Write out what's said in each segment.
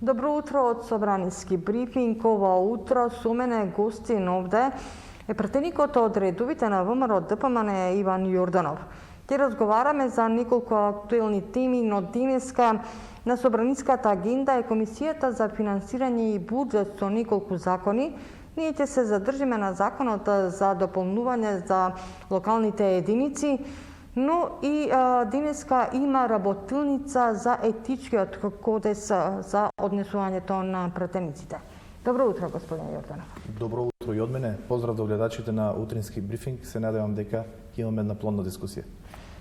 Dobro utro od Собранински брифинг. Ова утро со мене гостин овде е пратеникот од редовите на ВМРО ДПМН Иван Јорданов. Ќе разговараме за неколку актуелни теми, но денеска на Собранинската агенда е Комисијата за финансирање и буџет со неколку закони. Ние ќе се задржиме на законот за дополнување за локалните единици, но и денеска има работилница за етичкиот кодекс за однесувањето на пратениците. Добро утро, господин Јорданов. Добро утро и од мене. Поздрав до гледачите на утрински брифинг. Се надевам дека ќе имаме една плодна дискусија.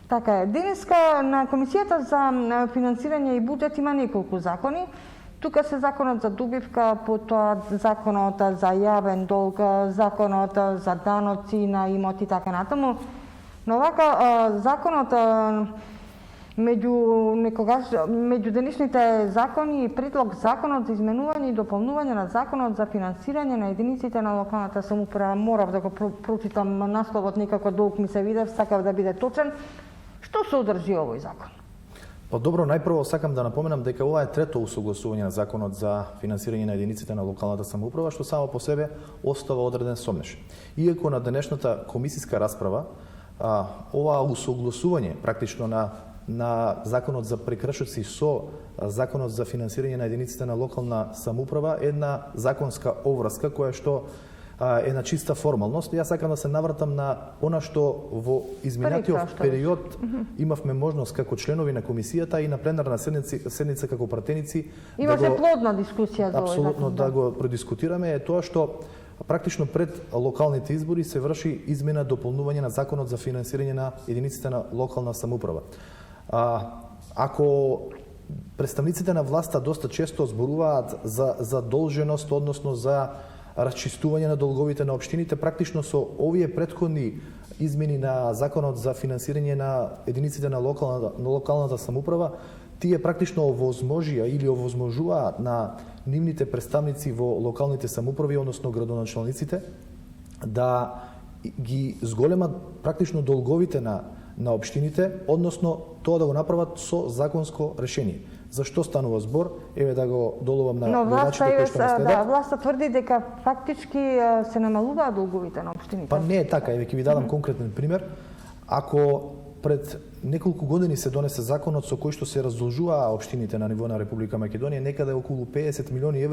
Така е. Денеска на Комисијата за финансирање и буџет има неколку закони. Тука се законот за добивка, потоа законот за јавен долг, законот за даноци на имоти и така натаму. Но вака законот меѓу денешните закони и предлог законот за изменување и дополнување на законот за финансирање на единиците на локалната самоуправа. Морав да го прочитам насловот, некако долг ми се видев, сакав да биде точен. Што содржи овој закон? Па добро, најпрво сакам да напоменам дека ова е трето усогласување на законот за финансирање на единиците на локалната самоуправа, што само по себе остава одреден сомнеш. Иако на денешната комисиска расправа ова усогласување практично на законот за прекршоци со законот за финансирање на единиците на локална самоуправа е една законска обврска која што е на чиста формалност. Јас сакам да се навратам на она што во изминатиот период имавме можност како членови на комисијата и на пленарна седница како пратеници имаше плодна дискусија за овој закон. Апсолутно да го продискутираме е тоа што практично пред локалните избори се врши измена дополнување на законот за финансирање на единиците на локална самоуправа. Ако представниците на власта доста често зборуваат за задолженост, односно за расчистување на долговите на општините, практично со овие претходни измени на законот за финансирање на единиците на локалната самоуправа, тие практично овозможија или овозможуваат на нивните представници во локалните самоуправи, односно градоначалниците, да ги зголемат практично долговите на општините, односно тоа да го направат со законско решение. За што станува збор? Еве да го доловам на гледачите кои што ме следат. Власта тврди дека фактички се намалуваат долговите на општините. Па не е така, еве ќе ви дадам конкретен пример. Ако пред неколку години се донесе законот со кој што се раздолжуваа општините на ниво на Република Македонија, некаде околу 50 милиони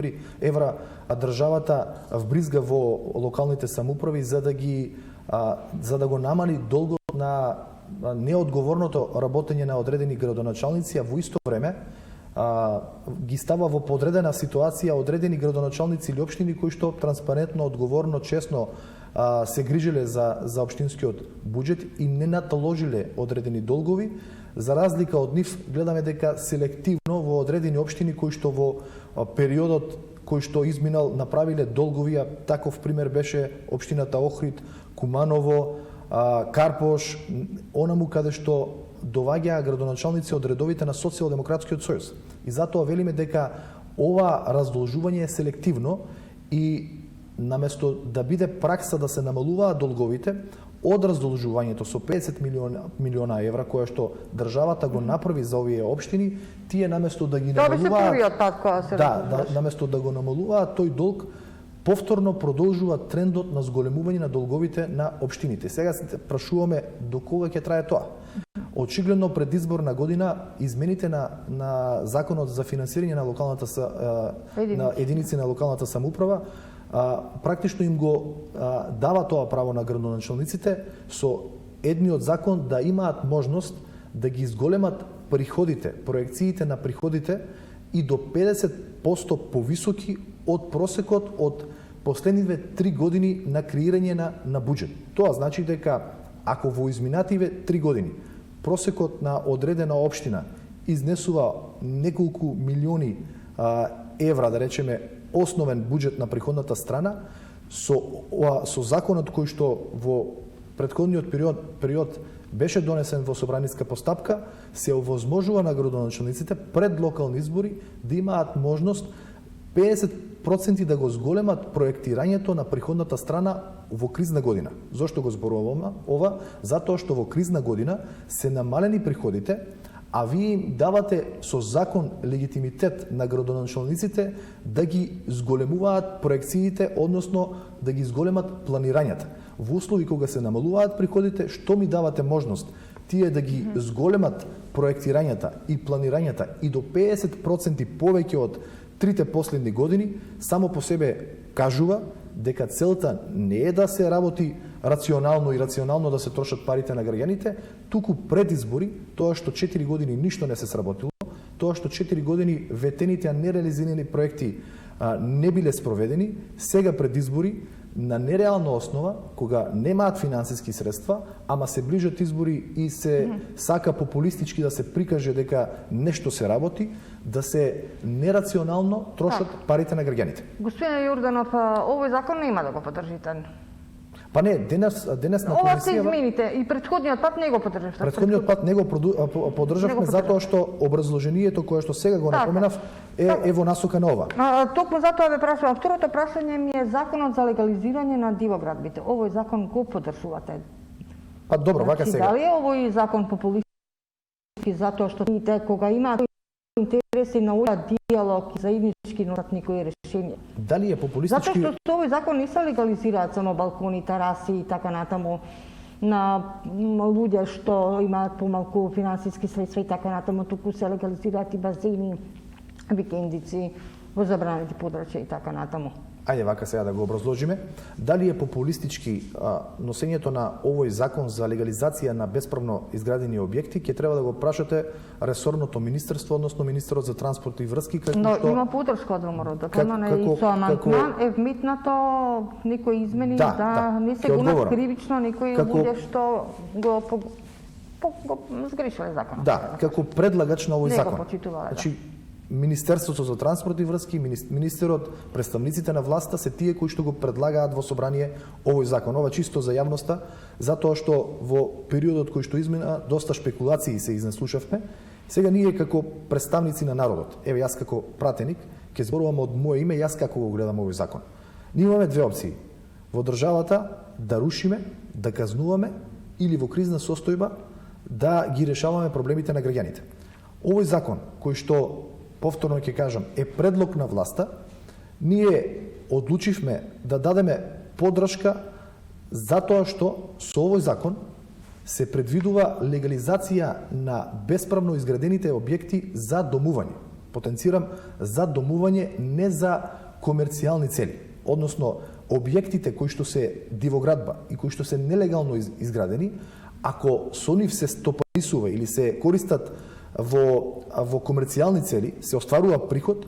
евра, а државата вбризга во локалните самоуправи за да го намали долгот на неодговорното работење на одредени градоначалници, а во исто време ги става во подредена ситуација одредени градоначалници или општини кои што транспарентно, одговорно, честно се грижеле за општинскиот буџет и не наталожиле одредени долгови. За разлика од нив, гледаме дека селективно во одредени општини кои што во периодот кој што изминал направиле долгови, таков пример беше општината Охрид, Куманово, Карпош, онаму каде што доваѓаа градоначалници од редовите на Социјалдемократскиот сојуз. И затоа велиме дека ова раздолжување е селективно и наместо да биде пракса да се намалуваат долговите од раздолжувањето со 50 милиона евра која што државата го направи за овие општини, тие наместо да ги намалуваат, наместо да го намалуваат тој долг, повторно продолжува трендот на зголемување на долговите на општините. Сега се прашуваме до кога ќе трае тоа. Очигледно пред изборна година измените на законот за финансирање на единици на локалната самоуправа практично им го дава тоа право на градоначалниците со едниот закон да имаат можност да ги изголемат приходите, проекциите на приходите и до 50% повисоки од просекот од последниве 3 години на креирање на буџет. Тоа значи дека ако во изминативе 3 години просекот на одредена општина изнесува неколку милиони евра, да речеме, основен буџет на приходната страна, со законот кој што во претходниот период беше донесен во собраниска постапка, се овозможува на градоначалниците пред локални избори да имаат можност 50% да го зголемат проектирањето на приходната страна во кризна година. Зошто го зборувам ова? Затоа што во кризна година се намалени приходите, а вие им давате со закон легитимитет на градоначалниците да ги зголемуваат проекциите, односно да ги зголемат планирањата. Во услови кога се намалуваат приходите, што ми давате можност тие да ги зголемат проектирањата и планирањата и до 50% повеќе од трите последни години, само по себе кажува дека целта не е да се работи рационално и рационално да се трошат парите на граѓаните, туку пред избори, тоа што 4 години ништо не се сработило, тоа што 4 години ветените, а нереализирани проекти не биле спроведени, сега пред избори, на нереална основа, кога немаат финансиски средства, ама се ближат избори и се сака популистички да се прикаже дека нешто се работи, да се нерационално трошат парите на граѓаните. Господине Јорданов, овој закон нема да го поддржите. Па не, денес на комисијава... Ова се измените и претходниот пат не го поддржавте. Претходниот пат не го поддржавме затоа што образложението кое што сега го напоменав е во насока на ова. Токму затоа ве прашувам. Второто прашање ми е законот за легализирање на дивоградбите. Овој закон го поддржувате? Па добро, вака сега. Дали е овој закон популистички затоа што кога имаат интереси на овој диалог и заеднички носат никој решение? Дали е популистички? Затоа што со овој закон не се легализираат само балкони, тераси и така натаму на луѓе што имаат помалку финансиски средства и така натаму, туку се легализираат и базени, викендици во забранети подрачја и така натаму. Ајде вака сега да го образложиме. Дали е популистички носењето на овој закон за легализација на бесправно изградени објекти, ќе треба да го прашате ресорното министерство, односно министерот за транспорт и врски, како но што... има подршка од ВМРО, и со амандман е вметнато некои измени да не се гонат кривично некои луѓе што го сгрешиле законот. Да, како предлагач на овој закон. Не го почитувале, значи, Министерството за транспорт и врски, министерот, представниците на власта се тие кои што го предлагаат во собрание овој закон. Ова чисто за јавноста, затоа што во периодот кој што измина доста шпекулации се изнеслушавме. Сега ние како представници на народот, еве јас како пратеник, ќе зборувам од моје име, јас како го гледам овој закон. Ние имаме две опции. Во државата да рушиме, да казнуваме или во кризна состојба да ги решаваме проблемите на граѓаните. Овој закон кој што повторно ќе кажам, е предлог на власта, ние одлучивме да дадеме поддршка затоа што со овој закон се предвидува легализација на бесправно изградените објекти за домување. Потенцирам за домување, не за комерцијални цели. Односно, објектите кои што се дивоградба и кои што се нелегално изградени, ако со нив се стопанисува или се користат во комерцијални цели, се остварува приход,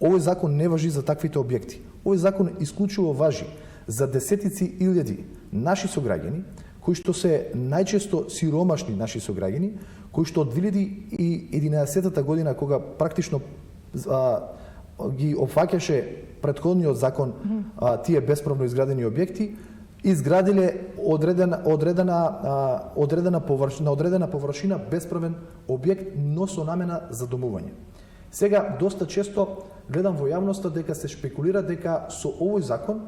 овој закон не важи за таквите објекти. Овој закон исклучиво важи за десетици илјади наши сограѓани, кои што се најчесто сиромашни наши сограѓани, кои што од 2011 година, кога практично ги опфаќаше претходниот закон тие бесправно изградени објекти, изградиле одредена површина бесправен објект, но со намена за домување. Сега доста често гледам во јавноста дека се шпекулира дека со овој закон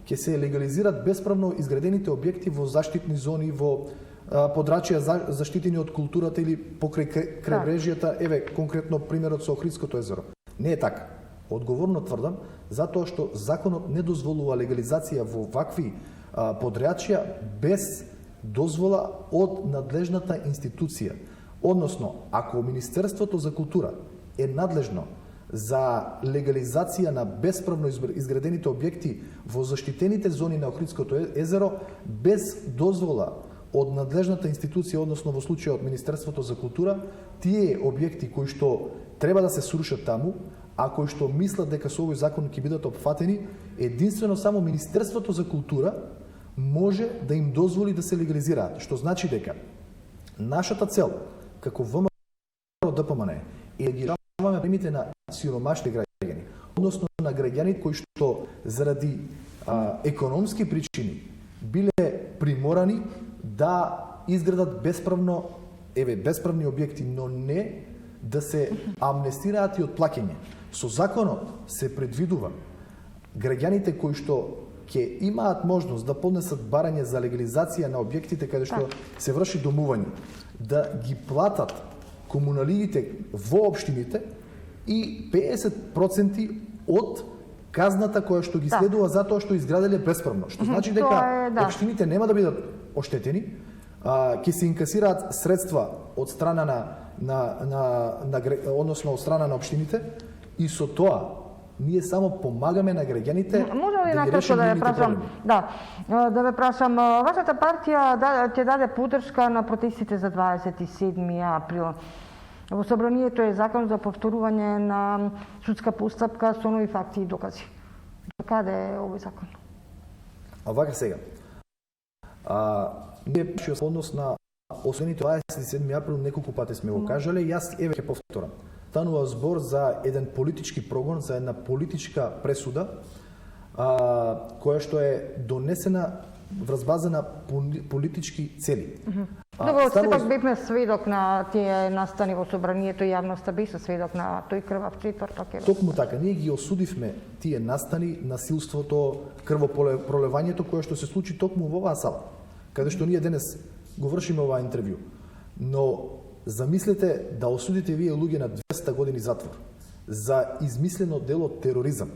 ќе се легализират бесправно изградените објекти во заштитни зони, во подрачја заштитени од културата или покрај крајбрежјата, еве конкретно примерот со Охридското езеро. Не е така. Одговорно тврдам, затоа што законот не дозволува легализација во вакви подрачја без дозвола од надлежната институција. Односно, ако Министерството за култура е надлежно за легализација на бесправно изградените објекти во заштитените зони на Охридското езеро, без дозвола од надлежната институција, односно во случајот Министерството за култура, тие објекти кои што треба да се срушат таму, а кои што мислат дека со овој закон ќе бидат опфатени, единствено само Министерството за култура може да им дозволи да се легализираат. Што значи дека нашата цел како ВМРО ДПМН е да ги решаваме проблемите на сиромашни граѓани, односно на граѓани кои што заради економски причини биле приморани да изградат бесправни објекти, но не да се амнестираат и од плаќање. Со законот се предвидува граѓаните кои што ќе имаат можност да поднесат барање за легализација на објектите каде што се врши домување, да ги платат комуналиите во општините и 50% од казната која што ги следува затоа што изграделе бесправно. Што значи дека општините нема да бидат оштетени, ќе се инкасираат средства од страна односно од страна на општините и со тоа ние само помагаме на граѓаните да ги решат нивните проблеми. Да ве прашам, вашата партија ќе даде поддршка на протестите за 27 април. Во собранието е закон за повторување на судска постапка со нови факти и докази. Каде е овој закон? Вака сега. Ние во однос на освените 27 април неколку пати сме го кажале, јас еве ќе повторам. Станува збор за еден политички прогон, за една политичка пресуда, која што е донесена врз база на политички цели. Добро, сепак бевме сведок на тие настани во собранието, јавноста беше сведок на тој крвав четврток. Токму така, ние ги осудивме тие настани, насилството, крвопролевањето кое што се случи токму во оваа сала, каде што ние денес го вршиме оваа интервју. Но замислете да осудите вие луѓе на 200 години затвор за измислено дело тероризам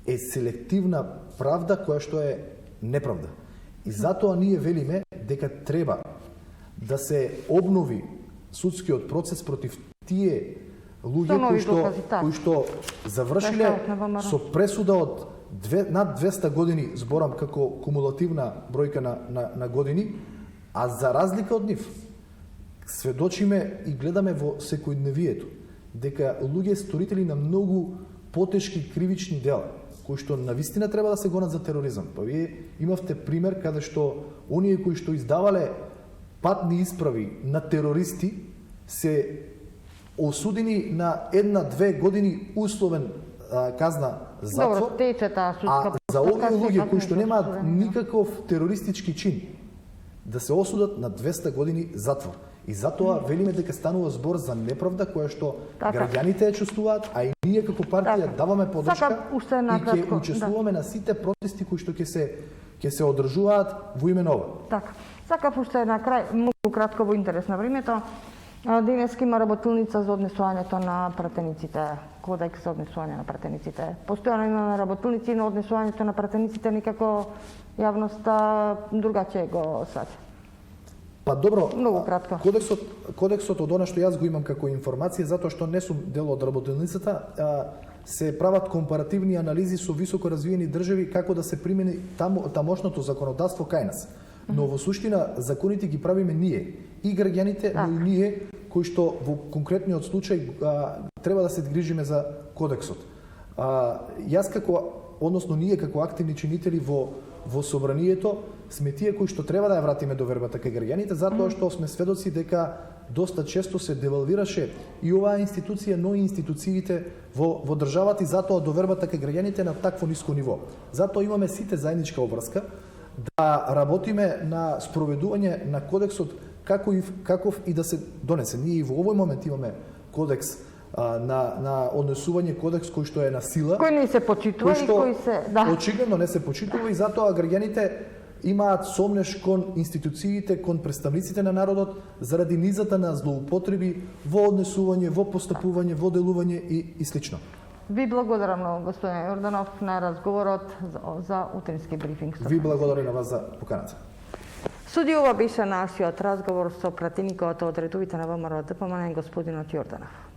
е селективна правда која што е неправда. И затоа ние велиме дека треба да се обнови судскиот процес против тие луѓе кои што завршиле со пресуда од над 200 години, зборам како кумулативна бројка на години, а за разлика од нив сведочиме и гледаме во секојдневието дека луѓе сторители на многу потешки кривични дела кои што навистина треба да се гонат за тероризам. Па вие имавте пример каде што оние кои што издавале патни исправи на терористи се осудени на 1-2 години условен казна затвор. А за овие луѓе кои што немаат никаков терористички чин да се осудат на 200 години затвор. И затоа велиме дека станува збор за неправда која што граѓаните ја чувствуваат, а и ние како партија даваме поддршка и ќе учествуваме на сите протести кои што ќе се одржуваат во име на ова. Така. Сакав уште на крај, многу кратко во интерес на времето. Денеска има работилница за однесувањето на пратениците, кодекс за однесување на пратениците. Постојано имаме работилници, но однесувањето на пратениците никако јавноста другаче го сваќа. Па добро, многу кратко. Кодексот од она што јас го имам како информација, затоа што не сум дел од работилницата, се прават компаративни анализи со високо развиени држави како да се примени тамошното законодавство кај нас. Но во суштина законите ги правиме ние, и граѓаните, но и ние кои што во конкретниот случај треба да се грижиме за кодексот. Јас односно ние како активни чинители во собранието сме тие кои што треба да ја вратиме довербата кај граѓаните, затоа што сме сведоци дека доста често се девалвираше и оваа институција, но и институциите во државата, и затоа довербата кај граѓаните на такво ниско ниво. Затоа имаме сите заедничка обврска да работиме на спроведување на кодексот каков и да се донесе. Ние и во овој момент имаме кодекс на однесување, кодекс кој што е на сила, кој не се почитува и кој се очигледно не се почитува, и затоа граѓаните имаат сомнеш кон институциите, кон представниците на народот заради низата на злоупотреби во однесување, во постапување, во делување и слично. Ви благодарам многу, господин Јорданов, на разговорот за утрински брифинг. Ви благодарам на вас за поканата. Суди ова беше нашиот разговор со пратеникот од редовите на ВМРО ДПМН, господинот Јорданов.